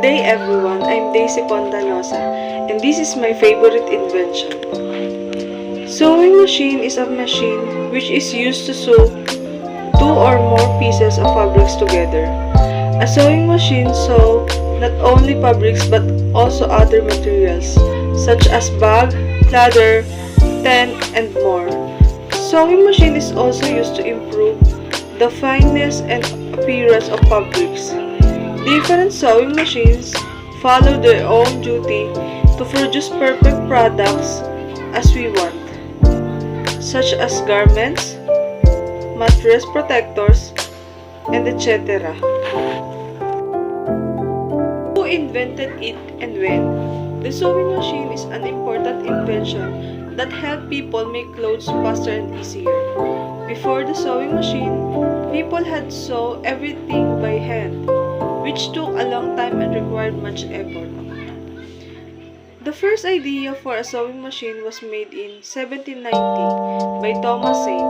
day everyone, I'm Daisy Pontanosa and this is my favorite invention. Sewing machine is a machine which is used to sew two or more pieces of fabrics together. A sewing machine sews not only fabrics but also other materials such as bag, leather, tent, and more. Sewing machine is also used to improve the fineness and appearance of fabrics. Different sewing machines follow their own duty to produce perfect products as we want, such as garments, mattress protectors, and etc. Who invented it and when? The sewing machine is an important invention that helped people make clothes faster and easier. Before the sewing machine, people had to sew everything by hand, which took a long time and required much effort. The first idea for a sewing machine was made in 1790 by Thomas Saint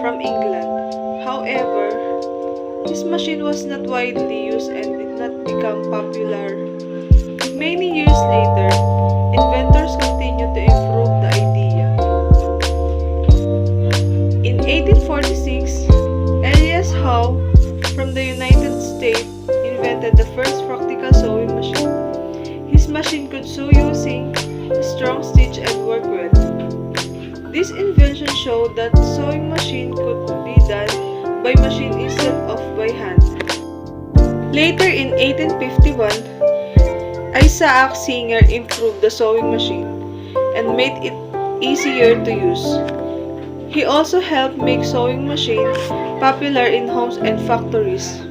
from England. However, this machine was not widely used and did not become popular. Many years later, inventors continued to improve the idea. In 1846, Elias Howe from the United States invented the first practical sewing machine. His machine could sew using a strong stitch and work well. This invention showed that sewing machine could be done by machine instead of by hand. Later in 1851, Isaac Singer improved the sewing machine and made it easier to use. He also helped make sewing machines popular in homes and factories.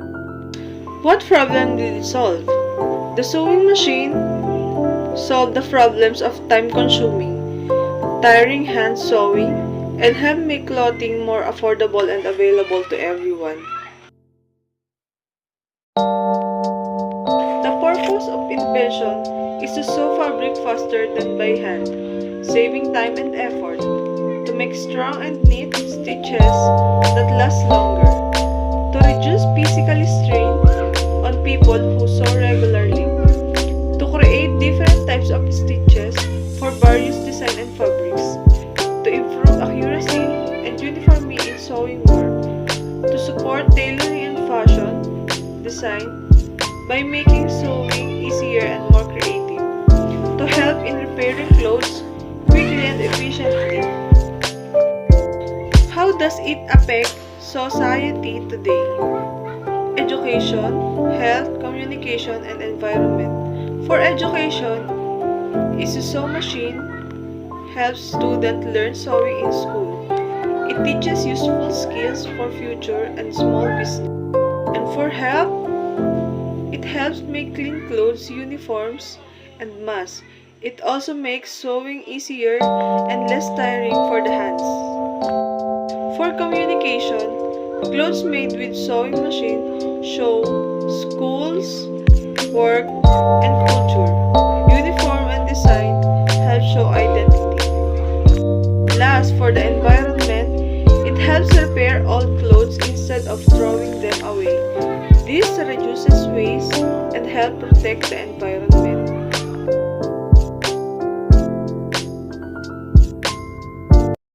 What problem did it solve? The sewing machine solved the problems of time-consuming, tiring hand sewing, and helped make clothing more affordable and available to everyone. The purpose of invention is to sew fabric faster than by hand, saving time and effort, to make strong and neat stitches that last longer, to reduce physical strain on people who sew regularly, to create different types of stitches for various designs and fabrics, to improve accuracy and uniformity in sewing work, to support tailoring and fashion design by making sewing easier and more creative, to help in repairing clothes quickly and efficiently. How does it affect society today? Education, health, communication, and environment. For education, a sewing machine helps students learn sewing in school. It teaches useful skills for future and small business. And for health, it helps make clean clothes, uniforms, and masks. It also makes sewing easier and less tiring for the hands. For communication, clothes made with sewing machine show schools, work, and culture. Uniform and design help show identity. Last, for the environment, it helps repair old clothes instead of throwing them away. This reduces waste and helps protect the environment.